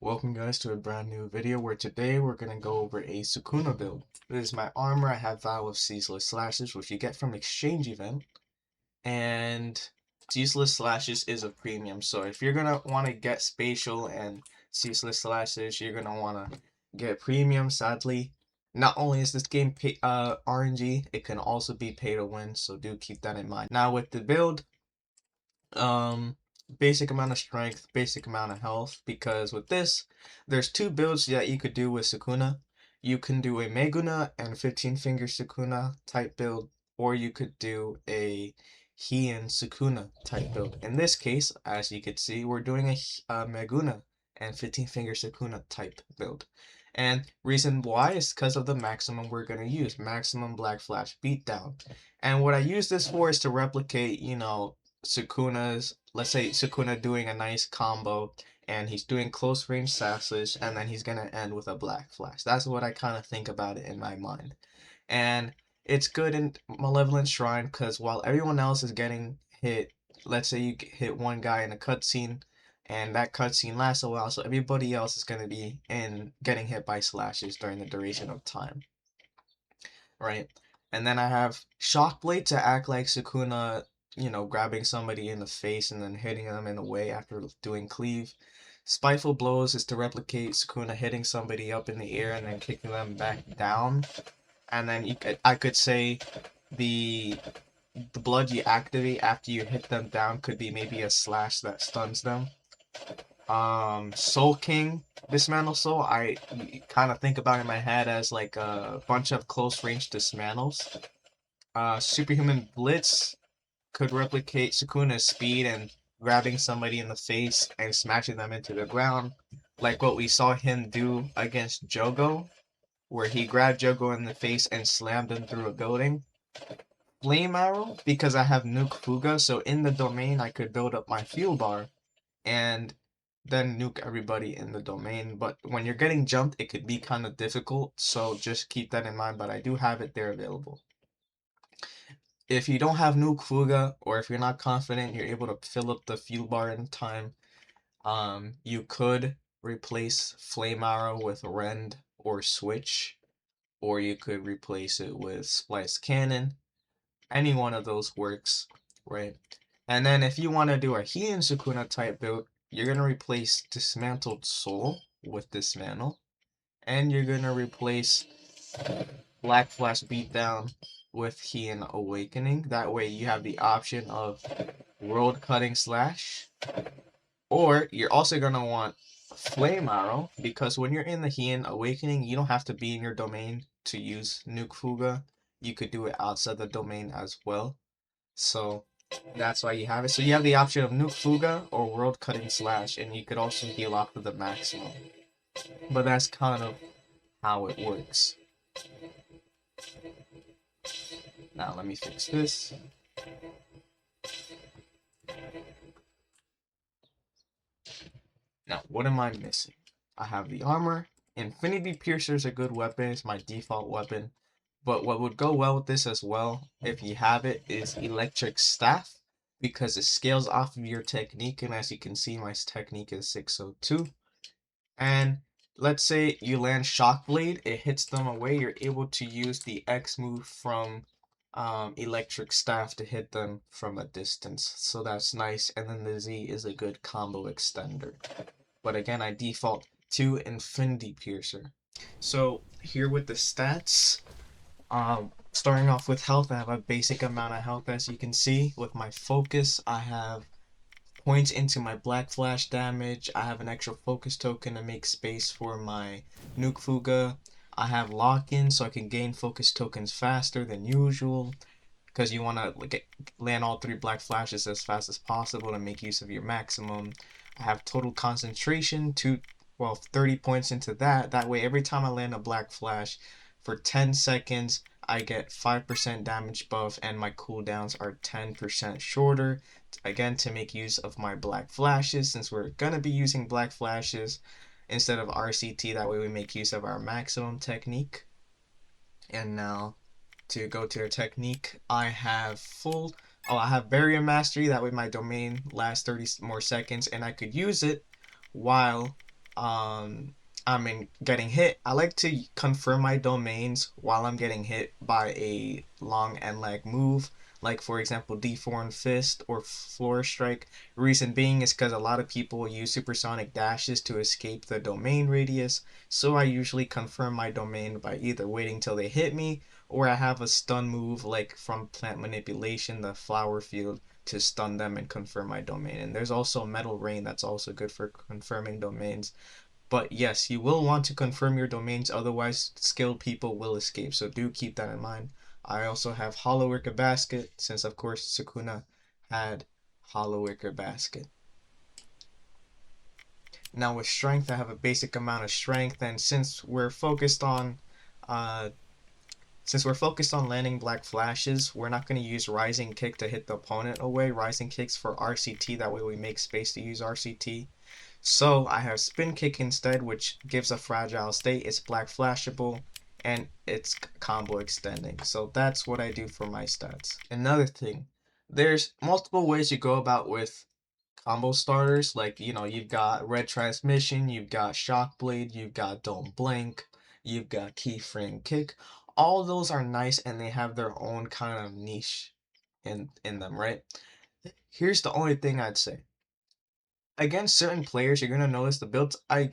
Welcome guys to a brand new video where today we're going to go over a Sukuna build. This is my armor. I have Vow of Ceaseless Slashes, which you get from exchange event, and Ceaseless Slashes is a premium, so if you're going to want to get Spatial and Ceaseless Slashes, you're going to want to get premium. Sadly, not only is this game RNG, it can also be pay to win, so do keep that in mind. Now with the build, um basic amount of strength, basic amount of health, because with this there's two builds that you could do with Sukuna. You can do a Meguna and 15 finger Sukuna type build, or you could do a Heian Sukuna type build. In this case, as you could see, we're doing a Meguna and 15 finger Sukuna type build. And reason why is because of the maximum we're going to use, maximum Black Flash beatdown. And what I use this for is to replicate, Sukuna's, let's say Sukuna doing a nice combo and he's doing close range sashes and then he's gonna end with a Black Flash. That's what I kind of think about it in my mind. And it's good in Malevolent Shrine because while everyone else is getting hit, let's say you hit one guy in a cutscene and that cutscene lasts a while, so everybody else is gonna be in getting hit by slashes during the duration of time, right? And then I have Shockblade to act like Sukuna, grabbing somebody in the face and then hitting them in a way after doing cleave. Spiteful Blows is to replicate Sukuna hitting somebody up in the air and then kicking them back down. And then I could say the blood you activate after you hit them down could be maybe a slash that stuns them. Soul King, Dismantle Soul, I kind of think about in my head as like a bunch of close range dismantles. Superhuman Blitz could replicate Sukuna's speed and grabbing somebody in the face and smashing them into the ground, like what we saw him do against Jogo, where he grabbed Jogo in the face and slammed him through a building. Flame Arrow, because I have Nuke Fuga, so in the domain I could build up my fuel bar and then nuke everybody in the domain. But when you're getting jumped, it could be kind of difficult, so just keep that in mind, but I do have it there available. If you don't have Nuke Fuga, or if you're not confident you're able to fill up the fuel bar in time, you could replace Flame Arrow with Rend or Switch, or you could replace it with Splice Cannon. Any one of those works, right? And then if you want to do a Heian Sukuna type build, you're going to replace Dismantled Soul with Dismantle, and you're going to replace Black Flash Beatdown with Heian Awakening. That way you have the option of World Cutting Slash, or you're also going to want Flame Arrow, because when you're in the Heian Awakening, you don't have to be in your domain to use Nuke Fuga. You could do it outside the domain as well. So that's why you have it. So you have the option of Nuke Fuga or World Cutting Slash, and you could also heal off of the maximum. But that's kind of how it works. Now let me fix this. Now, what am I missing? I have the armor. Infinity Piercer is a good weapon. It's my default weapon. But what would go well with this as well, if you have it, is Electric Staff, because it scales off of your technique, and as you can see, my technique is 602. And let's say you land Shockblade, it hits them away, you're able to use the X move from Electric Staff to hit them from a distance. So that's nice, and then the Z is a good combo extender. But again, I default to Infinity Piercer. So here with the stats, starting off with health, I have a basic amount of health as you can see. With my focus, I have points into my Black Flash damage. I have an extra focus token to make space for my Nuke Fuga. I have lock-in so I can gain focus tokens faster than usual, because you want to land all 3 Black Flashes as fast as possible to make use of your maximum. I have total concentration, 30 points into that. That way every time I land a Black Flash for 10 seconds, I get 5% damage buff and my cooldowns are 10% shorter. Again, to make use of my Black Flashes, since we're going to be using Black Flashes instead of RCT, that way we make use of our maximum technique. And now to go to our technique, I have Barrier Mastery, that way my domain lasts 30 more seconds and I could use it while um getting hit, I like to confirm my domains while I'm getting hit by a long end lag move, like for example D4 and Fist or Floor Strike. Reason being is because a lot of people use supersonic dashes to escape the domain radius, so I usually confirm my domain by either waiting till they hit me, or I have a stun move like from Plant Manipulation, the Flower Field, to stun them and confirm my domain. And there's also Metal Rain that's also good for confirming domains. But yes, you will want to confirm your domains, otherwise skilled people will escape. So do keep that in mind. I also have Hollow Wicker Basket, since of course Sukuna had Hollow Wicker Basket. Now with strength, I have a basic amount of strength, and uh, since we're focused on landing black flashes, we're not going to use Rising Kick to hit the opponent away. Rising Kicks for RCT, that way we make space to use RCT. So I have Spin Kick instead, which gives a fragile state. It's black flashable and it's combo extending. So that's what I do for my stats. Another thing, there's multiple ways you go about with combo starters. Like, you've got Red Transmission, you've got Shock Blade, you've got Don't Blink, you've got Keyframe Kick. All those are nice and they have their own kind of niche in them, right? Here's the only thing I'd say against certain players, you're gonna notice the builds I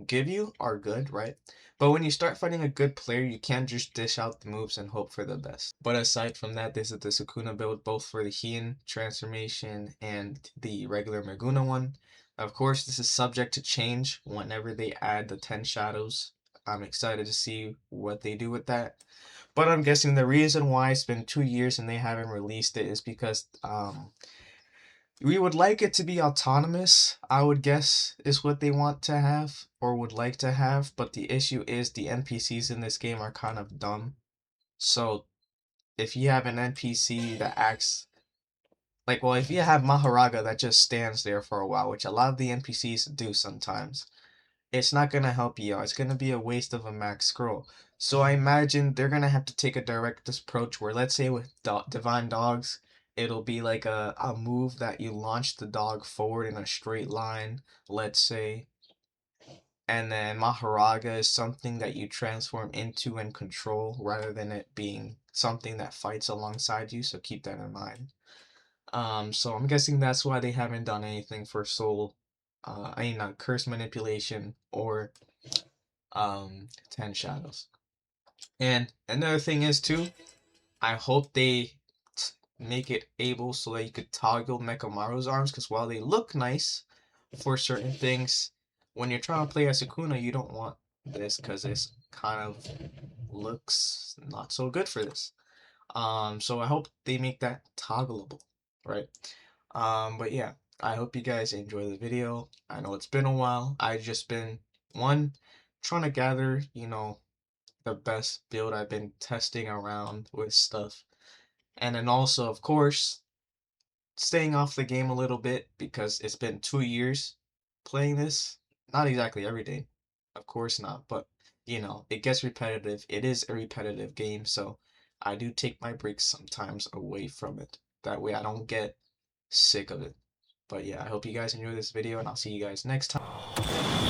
give you are good, right? But when you start fighting a good player, you can't just dish out the moves and hope for the best. But aside from that, this is the Sukuna build, both for the Heian transformation and the regular Maguna one. Of course, this is subject to change whenever they add the 10 shadows. I'm excited to see what they do with that. But I'm guessing the reason why it's been 2 years and they haven't released it is because we would like it to be autonomous, I would guess, is what they want to have or would like to have, but the issue is the NPCs in this game are kind of dumb. So if you have an NPC that acts like, well, if you have Maharaga that just stands there for a while, which a lot of the NPCs do sometimes, it's not gonna help you out. It's gonna be a waste of a max scroll. So I imagine they're gonna have to take a direct approach where, let's say with Divine Dogs, it'll be like a move that you launch the dog forward in a straight line, let's say, and then Maharaga is something that you transform into and control rather than it being something that fights alongside you. So keep that in mind. So I'm guessing that's why they haven't done anything for soul, curse manipulation or 10 shadows. And another thing is too, I hope they make it able so that you could toggle Mekamaru's arms, because while they look nice for certain things, when you're trying to play as Sukuna, you don't want this because this kind of looks not so good for this. So I hope they make that toggleable, right? But yeah, I hope you guys enjoy the video. I know it's been a while. I've just been one trying to gather, the best build. I've been testing around with stuff. And then also, of course, staying off the game a little bit because it's been 2 years playing this. Not exactly every day, of course not, but it gets repetitive. It is a repetitive game, so I do take my breaks sometimes away from it. That way I don't get sick of it. But yeah, I hope you guys enjoy this video and I'll see you guys next time.